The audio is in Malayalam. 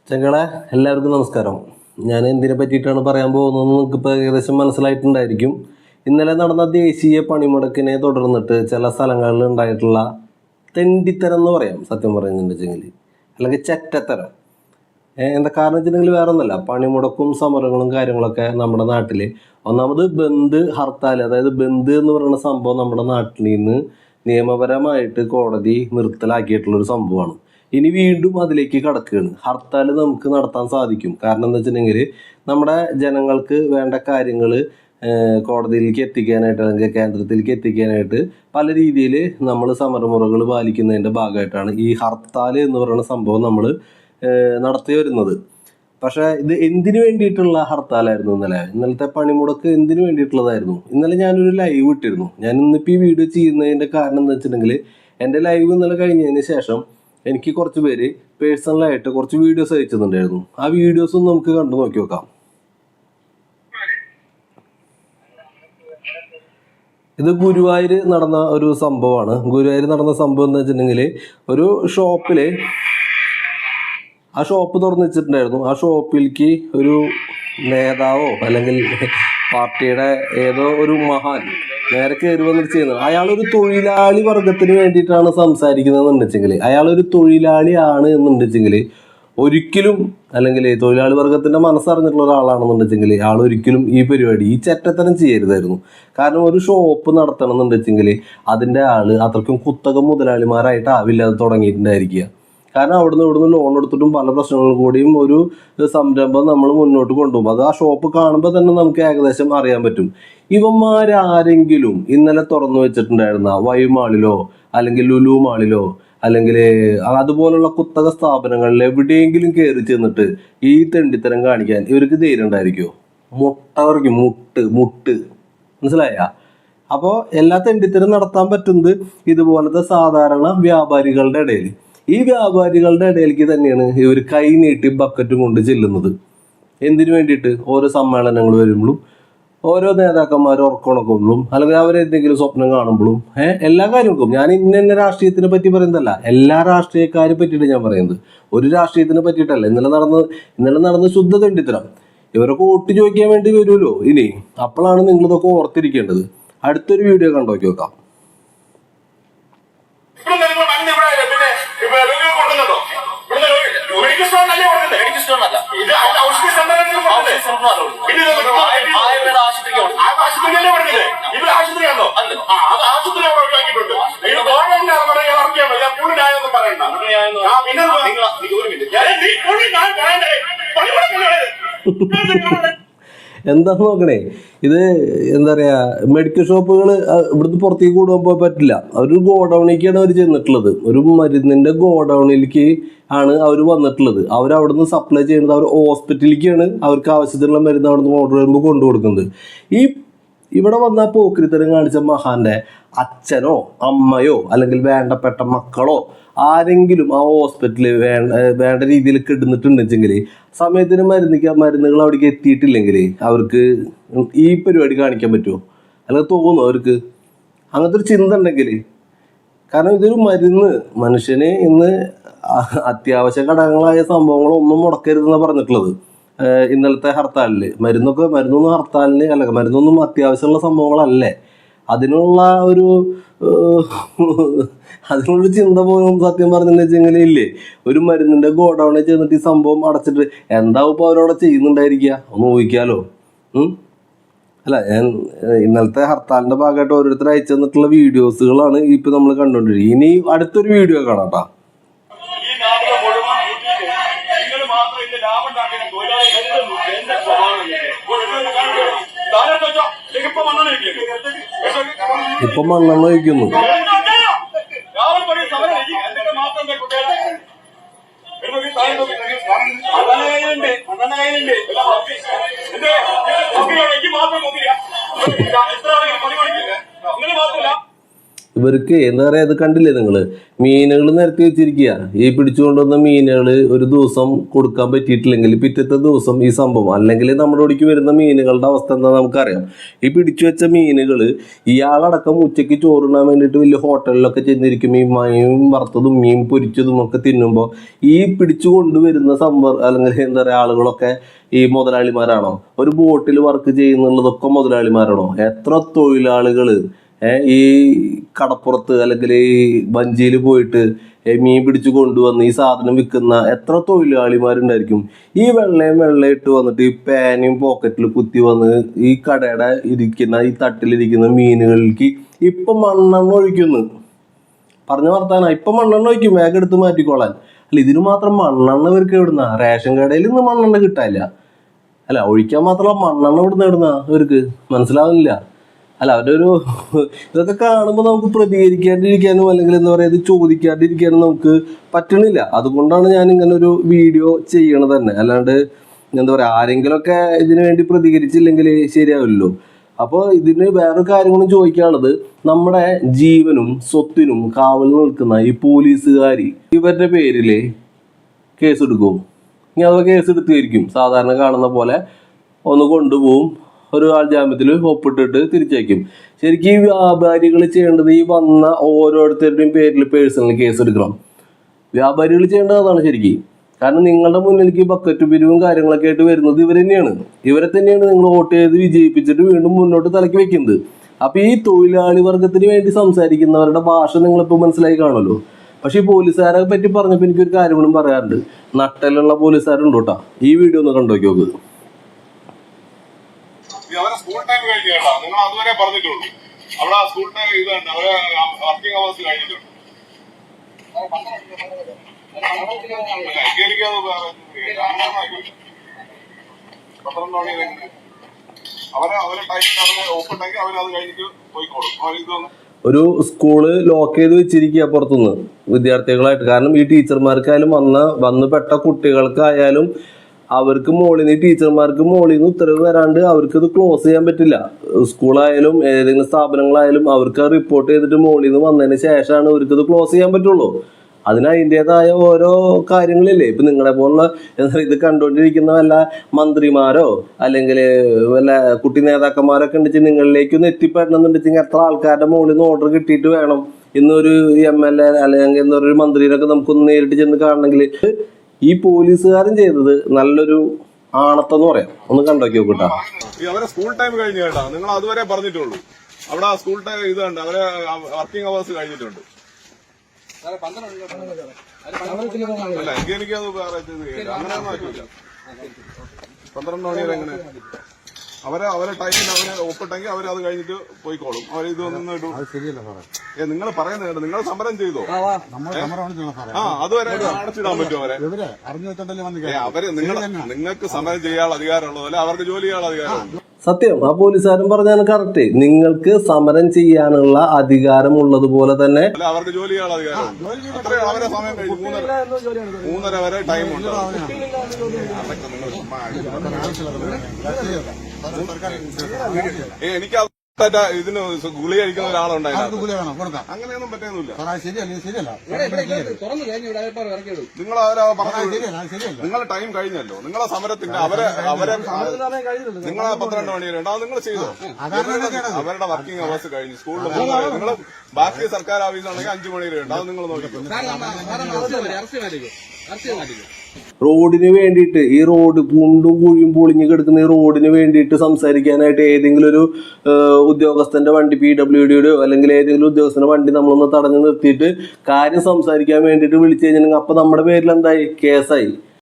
ചങ്ങളെ എല്ലാവർക്കും നമസ്കാരം. ഞാൻ എന്തിനെ പറ്റിയിട്ടാണ് പറയാൻ പോകുന്നത് നിങ്ങൾക്കിപ്പോൾ ഏകദേശം മനസ്സിലായിട്ടുണ്ടായിരിക്കും. ഇന്നലെ നടന്ന ദേശീയ പണിമുടക്കിനെ തുടർന്നിട്ട് ചില സ്ഥലങ്ങളിൽ ഉണ്ടായിട്ടുള്ള തെണ്ടിത്തരം എന്ന് പറയാം, സത്യം പറയുന്നുണ്ടെങ്കിൽ, അല്ലെങ്കിൽ ചെറ്റത്തരം. എന്താ കാരണം വെച്ചിട്ടുണ്ടെങ്കിൽ വേറെ ഒന്നുമല്ല, പണിമുടക്കും സമരങ്ങളും കാര്യങ്ങളൊക്കെ നമ്മുടെ നാട്ടിൽ ഒന്നാമത് ബന്ദ് ഹർത്താൽ, അതായത് ബന്ദ് എന്ന് പറയുന്ന സംഭവം നമ്മുടെ നാട്ടിൽ നിന്ന് നിയമപരമായിട്ട് കോടതി നിർത്തലാക്കിയിട്ടുള്ളൊരു സംഭവമാണ്. ഇനി വീണ്ടും അതിലേക്ക് കടക്കുകയാണ്. ഹർത്താൽ നമുക്ക് നടത്താൻ സാധിക്കും. കാരണം എന്താ വെച്ചിട്ടുണ്ടെങ്കിൽ നമ്മുടെ ജനങ്ങൾക്ക് വേണ്ട കാര്യങ്ങൾ കോടതിയിലേക്ക് എത്തിക്കാനായിട്ട് അല്ലെങ്കിൽ കേന്ദ്രത്തിലേക്ക് എത്തിക്കാനായിട്ട് പല രീതിയിൽ നമ്മൾ സമരമുറകൾ പാലിക്കുന്നതിൻ്റെ ഭാഗമായിട്ടാണ് ഈ ഹർത്താൽ എന്ന് പറയുന്ന സംഭവം നമ്മൾ നടത്തി വരുന്നത്. പക്ഷേ ഇത് എന്തിനു വേണ്ടിയിട്ടുള്ള ഹർത്താലായിരുന്നു ഇന്നലത്തെ പണിമുടക്ക് എന്തിനു വേണ്ടിയിട്ടുള്ളതായിരുന്നു? ഇന്നലെ ഞാനൊരു ലൈവ് ഇട്ടിരുന്നു. ഞാൻ ഇന്നിപ്പോൾ ഈ വീഡിയോ ചെയ്യുന്നതിൻ്റെ കാരണം എന്താ വെച്ചിട്ടുണ്ടെങ്കിൽ എൻ്റെ ലൈവ് ഇന്നലെ കഴിഞ്ഞതിന് ശേഷം എനിക്ക് കുറച്ച് പേര് പേഴ്സണലായിട്ട് കുറച്ച് വീഡിയോസ് അയച്ചിട്ടുണ്ടായിരുന്നു. ആ വീഡിയോസും നമുക്ക് കണ്ടു നോക്കി നോക്കാം. ഇത് ഗുരുവായൂർ നടന്ന ഒരു സംഭവമാണ്. ഗുരുവായൂർ നടന്ന സംഭവം എന്താ വെച്ചിട്ടുണ്ടെങ്കിൽ ഒരു ഷോപ്പിൽ ആ ഷോപ്പ് തുറന്നു വെച്ചിട്ടുണ്ടായിരുന്നു. ആ ഷോപ്പിലേക്ക് ഒരു നേതാവോ അല്ലെങ്കിൽ പാർട്ടിയുടെ ഏതോ ഒരു മഹാൻ നേരെ കയറി വന്നിട്ട് ചെയ്യുന്നത്. അയാളൊരു തൊഴിലാളി വർഗത്തിന് വേണ്ടിയിട്ടാണ് സംസാരിക്കുന്നതെന്നുണ്ടെച്ചെങ്കിൽ, അയാളൊരു തൊഴിലാളിയാണ് എന്നുണ്ടെച്ചെങ്കിൽ ഒരിക്കലും, അല്ലെങ്കിൽ തൊഴിലാളി വർഗത്തിൻ്റെ മനസ്സറിഞ്ഞിട്ടുള്ള ഒരാളാണെന്നുണ്ടെച്ചെങ്കിൽ ആളൊരിക്കലും ഈ പരിപാടി ഈ ചെറ്റത്തരം ചെയ്യരുതായിരുന്നു. കാരണം ഒരു ഷോപ്പ് നടത്തണം എന്നുണ്ടെച്ചെങ്കിൽ അതിൻ്റെ അത്രയ്ക്കും കുത്തക മുതലാളിമാരായിട്ടാവില്ല അത് തുടങ്ങിയിട്ടുണ്ടായിരിക്കുക. കാരണം ഇവിടുന്ന് ലോൺ എടുത്തിട്ടും പല പ്രശ്നങ്ങൾ കൂടിയും ഒരു സംരംഭം നമ്മൾ മുന്നോട്ട് കൊണ്ടുപോകും. അത് ആ ഷോപ്പ് കാണുമ്പോൾ തന്നെ നമുക്ക് ഏകദേശം അറിയാൻ പറ്റും. ഇവന്മാരാരെങ്കിലും ഇന്നലെ തുറന്നു വെച്ചിട്ടുണ്ടായിരുന്ന വൈമാളിലോ അല്ലെങ്കിൽ ലുലു മാളിലോ അല്ലെങ്കിൽ അതുപോലുള്ള കുത്തക സ്ഥാപനങ്ങളിൽ എവിടെയെങ്കിലും കയറി ചെന്നിട്ട് ഈ തെണ്ടിത്തരം കാണിക്കാൻ ഇവർക്ക് ധൈര്യം ഉണ്ടായിരിക്കുമോ? മുട്ടവർക്കും മുട്ട് മനസ്സിലായ? അപ്പോൾ എല്ലാ തെണ്ടിത്തരം നടത്താൻ പറ്റുന്നത് ഇതുപോലത്തെ സാധാരണ വ്യാപാരികളുടെ ഇടയിൽ. ഈ വ്യാപാരികളുടെ ഇടയിലേക്ക് തന്നെയാണ് ഇവർ കൈ നീട്ടി ബക്കറ്റും കൊണ്ട് ചെല്ലുന്നത്. എന്തിനു വേണ്ടിയിട്ട്? ഓരോ സമ്മേളനങ്ങൾ വരുമ്പോഴും ഓരോ നേതാക്കന്മാർ ഉറക്കണക്കുമ്പോഴും അല്ലെങ്കിൽ അവരെന്തെങ്കിലും സ്വപ്നം കാണുമ്പോഴും എല്ലാ കാര്യങ്ങൾക്കും. ഞാൻ ഇന്ന രാഷ്ട്രീയത്തിനെ പറ്റി പറയുന്നതല്ല, എല്ലാ രാഷ്ട്രീയക്കാരെ പറ്റിയിട്ട് ഞാൻ പറയുന്നത്. ഒരു രാഷ്ട്രീയത്തിനെ പറ്റിയിട്ടല്ല. ഇന്നലെ നടന്ന ശുദ്ധ തെണ്ടിത്തരം. ഇവരൊക്കെ വോട്ട് ചോദിക്കാൻ വേണ്ടി വരുമല്ലോ ഇനി. അപ്പോഴാണ് നിങ്ങളിതൊക്കെ ഓർത്തിരിക്കേണ്ടത്. അടുത്തൊരു വീഡിയോ കണ്ടോക്കി നോക്കാം. എന്താന്ന് നോക്കണേ, ഇത് എന്താ പറയാ, മെഡിക്കൽ ഷോപ്പുകൾ ഇവിടുന്ന് പുറത്തേക്ക് കൊണ്ടുപോകാൻ പറ്റില്ല. ഒരു ഗോഡൌണിലേക്കാണ് അവർ ചെന്നിട്ടുള്ളത്. ഒരു മരുന്നിന്റെ ഗോഡൌണിലേക്ക് ആണ് അവർ വന്നിട്ടുള്ളത്. അവരവിടുന്ന് സപ്ലൈ ചെയ്യുന്നത് അവർ ഹോസ്പിറ്റലിലേക്കാണ് അവർക്ക് ആവശ്യത്തിനുള്ള മരുന്ന് അവിടുന്ന് ഓർഡർ ചെയ്യുമ്പോൾ കൊണ്ടു കൊടുക്കുന്നത്. ഇവിടെ വന്ന പോക്രിത്തരം കാണിച്ച മഹാന്റെ അച്ഛനോ അമ്മയോ അല്ലെങ്കിൽ വേണ്ടപ്പെട്ട മക്കളോ ആരെങ്കിലും ആ ഹോസ്പിറ്റലിൽ വേണ്ട രീതിയിൽ കിടന്നിട്ടുണ്ടെങ്കിൽ സമയത്തിന് മരുന്നുകൾ അവിടേക്ക് എത്തിയിട്ടില്ലെങ്കിൽ അവർക്ക് ഈ പരിപാടി കാണിക്കാൻ പറ്റുമോ? അല്ലെങ്കിൽ തോന്നുമോ അവർക്ക്? അങ്ങനത്തെ ഒരു ചിന്ത ഉണ്ടെങ്കിൽ. കാരണം ഇതൊരു മരുന്ന്, മനുഷ്യന് ഇന്ന് അത്യാവശ്യ ഘടകങ്ങളായ സംഭവങ്ങളൊന്നും മുടക്കരുതെന്നാണ് പറഞ്ഞിട്ടുള്ളത് ഇന്നലത്തെ ഹർത്താലിൽ. മരുന്നൊന്നും ഹർത്താലിന് അല്ല, മരുന്നൊന്നും അത്യാവശ്യമുള്ള സംഭവങ്ങളല്ലേ. അതിനുള്ളൊരു ചിന്ത പോലും സത്യം പറഞ്ഞെന്ന് വെച്ചെങ്കിൽ ഇല്ലേ. ഒരു മരുന്നിന്റെ ഗോഡൌണിൽ ചെന്നിട്ട് ഈ സംഭവം അടച്ചിട്ട് എന്താവും ഇപ്പോൾ അവരവിടെ ചെയ്യുന്നുണ്ടായിരിക്കുക? ഒന്ന് ഊഹിക്കാലോ. അല്ല, ഞാൻ ഇന്നലത്തെ ഹർത്താലിന്റെ ഭാഗമായിട്ട് ഓരോരുത്തർ അയച്ചു തന്നിട്ടുള്ള വീഡിയോസുകളാണ് ഇപ്പൊ നമ്മൾ കണ്ടുകൊണ്ടിരിക്കുന്നത്. ഇനി അടുത്തൊരു വീഡിയോ കാണാം കേട്ടോ. ഇപ്പൊ മണ്ണെണ്ണ ഒഴിക്കുന്നു. ഇവർക്ക് എന്താ പറയാ, ഇത് കണ്ടില്ലേ നിങ്ങള്, മീനുകൾ നിരത്തി വെച്ചിരിക്കുക. ഈ പിടിച്ചുകൊണ്ടുവന്ന മീനുകൾ ഒരു ദിവസം കൊടുക്കാൻ പറ്റിയിട്ടില്ലെങ്കിൽ പിറ്റത്തെ ദിവസം ഈ സംഭവം, അല്ലെങ്കിൽ നമ്മുടെ ഇവിടേക്ക് വരുന്ന മീനുകളുടെ അവസ്ഥ എന്താ നമുക്കറിയാം. ഈ പിടിച്ചു വെച്ച മീനുകൾ ഇയാളടക്കം ഉച്ചയ്ക്ക് ചോറുണ്ണാൻ വേണ്ടിയിട്ട് വലിയ ഹോട്ടലിലൊക്കെ ചെന്നിരിക്കും. ഈ മീൻ വറുത്തതും മീൻ പൊരിച്ചതും ഒക്കെ തിന്നുമ്പോൾ ഈ പിടിച്ചു കൊണ്ടുവരുന്ന അല്ലെങ്കിൽ എന്താ പറയുക ആളുകളൊക്കെ ഈ മുതലാളിമാരാണോ? ഒരു ബോട്ടിൽ വർക്ക് ചെയ്യുന്നുള്ളതൊക്കെ മുതലാളിമാരാണോ? എത്ര തൊഴിലാളികൾ ഈ കടപ്പുറത്ത് അല്ലെങ്കിൽ ഈ വഞ്ചിയിൽ പോയിട്ട് മീൻ പിടിച്ചു കൊണ്ടുവന്ന് ഈ സാധനം വിൽക്കുന്ന എത്ര തൊഴിലാളിമാരുണ്ടായിരിക്കും? ഈ വെള്ളയിട്ട് വന്നിട്ട് ഈ പാനയും പോക്കറ്റിൽ കുത്തി വന്ന് ഈ കടയുടെ ഈ തട്ടിലിരിക്കുന്ന മീനുകൾക്ക് ഇപ്പം മണ്ണെണ്ണ ഒഴിക്കുന്നു. പറഞ്ഞ വർത്താനം, ഇപ്പം മണ്ണെണ്ണ ഒഴിക്കും വേഗം എടുത്ത് മാറ്റിക്കോളാൻ. അല്ല, ഇതിന് മാത്രം മണ്ണെണ്ണ ഇവർക്ക് എവിടുന്ന? റേഷൻ കടയിൽ നിന്ന് മണ്ണെണ്ണ കിട്ടാനില്ല. അല്ല, ഒഴിക്കാൻ മാത്രമല്ല മണ്ണെണ്ണ എവിടുന്ന ഇവർക്ക് മനസ്സിലാവുന്നില്ല. അല്ല, അവരൊരു ഇതൊക്കെ കാണുമ്പോൾ നമുക്ക് പ്രതികരിക്കാണ്ടിരിക്കാനും അല്ലെങ്കിൽ എന്താ പറയുക ഇത് ചോദിക്കാണ്ടിരിക്കാനും നമുക്ക് പറ്റണില്ല. അതുകൊണ്ടാണ് ഞാൻ ഇങ്ങനെ ഒരു വീഡിയോ ചെയ്യണത് തന്നെ. അല്ലാണ്ട് എന്താ പറയുക, ആരെങ്കിലുമൊക്കെ ഇതിനു വേണ്ടി പ്രതികരിച്ചില്ലെങ്കിൽ ശരിയാവില്ലല്ലോ. അപ്പോൾ ഇതിന് വേറൊരു കാര്യം കൂടി ചോദിക്കാനുള്ളത്, നമ്മുടെ ജീവനും സ്വത്തിനും കാവൽ നിൽക്കുന്ന ഈ പോലീസുകാർ ഇവരുടെ പേരിൽ കേസെടുക്കും. ഇനി അഥവാ കേസെടുത്തായിരിക്കും സാധാരണ കാണുന്ന പോലെ ഒന്ന് കൊണ്ടുപോകും, ഒരു ആൾ ജാമ്യത്തിൽ ഒപ്പിട്ടിട്ട് തിരിച്ചയക്കും. ശരിക്കും ഈ വ്യാപാരികൾ ചെയ്യേണ്ടത് ഈ വന്ന ഓരോരുത്തരുടെയും പേരിൽ പേഴ്സണൽ കേസ് എടുക്കണം. വ്യാപാരികൾ ചെയ്യേണ്ടത് അതാണ് ശരിക്കും. കാരണം നിങ്ങളുടെ മുന്നിലേക്ക് ബക്കറ്റ് പിരിവും കാര്യങ്ങളൊക്കെ ആയിട്ട് വരുന്നത് ഇവർ തന്നെയാണ്. ഇവരെ തന്നെയാണ് നിങ്ങൾ വോട്ട് ചെയ്ത് വിജയിപ്പിച്ചിട്ട് വീണ്ടും മുന്നോട്ട് തലക്കി വെക്കുന്നത്. അപ്പൊ ഈ തൊഴിലാളി വർഗത്തിന് വേണ്ടി സംസാരിക്കുന്നവരുടെ ഭാഷ നിങ്ങളിപ്പോൾ മനസ്സിലായി കാണുമല്ലോ. പക്ഷെ ഈ പോലീസുകാരെ പറ്റി പറഞ്ഞപ്പോൾ എനിക്കൊരു കാര്യം കൂടി പറയാറുണ്ട്. നട്ടലുള്ള പോലീസുകാരുണ്ട് കേട്ടോ. ഈ വീഡിയോ ഒന്ന് കണ്ടു നോക്കി. അവരെ സ്കൂൾ ടൈം കഴിഞ്ഞു കേട്ടോ. നിങ്ങൾ അതുവരെ പറഞ്ഞിട്ടുള്ളൂ. അവിടെ സ്കൂൾ ടൈം ഇതുണ്ട്, അവരെ വർക്കിംഗ് അവേഴ്സ് കഴിഞ്ഞിട്ടുണ്ട്. എനിക്കത് 12 മണി അവരെ ടൈമിൽ അവരെ ഒപ്പുണ്ടെങ്കിൽ അവരത് കഴിഞ്ഞിട്ട് പോയിക്കോളും. അവരിതൊന്നും ഒരു സ്കൂള് ലോക്ക് ചെയ്ത് വെച്ചിരിക്കുക പുറത്തുനിന്ന് വിദ്യാർത്ഥികളായിട്ട്. കാരണം ഈ ടീച്ചർമാർക്കായാലും വന്ന് പെട്ട കുട്ടികൾക്കായാലും അവർക്ക് മോളിൽ നിന്ന് ടീച്ചർമാർക്ക് മോളിൽ നിന്ന് ഉത്തരവ് വരാണ്ട് അവർക്കത് ക്ലോസ് ചെയ്യാൻ പറ്റില്ല. സ്കൂളായാലും ഏതെങ്കിലും സ്ഥാപനങ്ങളായാലും അവർക്ക് റിപ്പോർട്ട് ചെയ്തിട്ട് മോളിൽ നിന്ന് വന്നതിന് ശേഷമാണ് അവർക്കത് ക്ലോസ് ചെയ്യാൻ പറ്റുള്ളൂ. അതിന് അതിൻ്റെതായ ഓരോ കാര്യങ്ങളില്ലേ. ഇപ്പം നിങ്ങളെ പോലുള്ള എന്താ ഇത് കണ്ടുകൊണ്ടിരിക്കുന്ന വല്ല മന്ത്രിമാരോ അല്ലെങ്കിൽ വല്ല കുട്ടി നേതാക്കന്മാരൊക്കെ ഉണ്ടെങ്കിൽ നിങ്ങളിലേക്കൊന്ന് എത്തിപ്പെടണമെന്നുണ്ടെങ്കിൽ എത്ര ആൾക്കാരുടെ മുകളിൽ നിന്ന് ഓർഡർ കിട്ടിയിട്ട് വേണം ഇന്നൊരു MLA അല്ലെങ്കിൽ എന്നൊരു മന്ത്രിനൊക്കെ നമുക്കൊന്ന് നേരിട്ട് ചെന്ന് കാണണമെങ്കിൽ. ഈ പോലീസുകാരൻ ചെയ്തത് നല്ലൊരു ആണത്തെന്ന് പറയാം. ഒന്ന് കണ്ടോക്കി നോക്കട്ടാ. അവരെ സ്കൂൾ ടൈം കഴിഞ്ഞു കേട്ടോ. നിങ്ങൾ അതുവരെ പറഞ്ഞിട്ടുള്ളൂ. അവിടെ സ്കൂൾ ടൈം ഇതുണ്ട്, അവരെ വർക്കിംഗ് അവേഴ്സ് കഴിഞ്ഞിട്ടുണ്ട്. അല്ല, എനിക്കത് അങ്ങനെയൊന്നും ആക്കില്ല. 12 മണി വരെ എങ്ങനെ അവരെ ടൈമിൽ അവരെ ഒപ്പിട്ടെങ്കിൽ അവരത് കഴിഞ്ഞിട്ട് പോയിക്കോളും. അവരിതൊന്നും നിങ്ങൾ പറയുന്നത് നിങ്ങൾ സമരം ചെയ്തോ? അതുവരെ അടച്ചിടാൻ പറ്റും അവരെ? അവര് നിങ്ങൾക്ക് സമരം ചെയ്യാനുള്ള അധികാരമുള്ളതല്ല, അവർക്ക് ജോലി ചെയ്യാനുള്ള അധികാരമുണ്ട്. സത്യം, ആ പോലീസുകാരൻ പറഞ്ഞാണ് കറക്റ്റ്. നിങ്ങൾക്ക് സമരം ചെയ്യാനുള്ള അധികാരമുള്ളതുപോലെ തന്നെ അവർക്ക് ജോലി ചെയ്യാനുള്ള അധികാരമുണ്ട്. അത്രയും അവരെ സമയം കഴിഞ്ഞു. 3:30 വരെ ടൈമുണ്ട്. എനിക്ക് ഇതിന് ഗുളി കഴിക്കുന്ന ഒരാളുണ്ടായിരുന്നു. അങ്ങനെയൊന്നും പറ്റുന്നില്ല. നിങ്ങൾ നിങ്ങളെ ടൈം കഴിഞ്ഞല്ലോ. നിങ്ങളെ സമരത്തിന്റെ അവരെ നിങ്ങളെ 12 മണി വരെ ഉണ്ടാവും. നിങ്ങൾ ചെയ്തോ? അവരുടെ വർക്കിംഗ് അവേഴ്സ് കഴിഞ്ഞു. സ്കൂളിൽ നിങ്ങൾ ബാക്കി സർക്കാർ ഓഫീസാണെങ്കിൽ 5 മണി വരെ ഉണ്ടാവും. നിങ്ങൾ നോക്കിക്കോ. റോഡിന് വേണ്ടിയിട്ട് ഈ റോഡ് കുണ്ടും കുഴിയും പൊളിഞ്ഞ് കിടക്കുന്ന ഈ റോഡിന് വേണ്ടിയിട്ട് സംസാരിക്കാനായിട്ട് ഏതെങ്കിലും ഒരു ഉദ്യോഗസ്ഥന്റെ വണ്ടി PWDയുടെയോ അല്ലെങ്കിൽ ഏതെങ്കിലും ഉദ്യോഗസ്ഥന്റെ വണ്ടി നമ്മളൊന്ന് തടഞ്ഞു നിർത്തിയിട്ട് കാര്യം സംസാരിക്കാൻ വേണ്ടിയിട്ട് വിളിച്ചു കഴിഞ്ഞിട്ടുണ്ടെങ്കിൽ അപ്പൊ നമ്മുടെ പേരിൽ എന്തായി? കേസായി.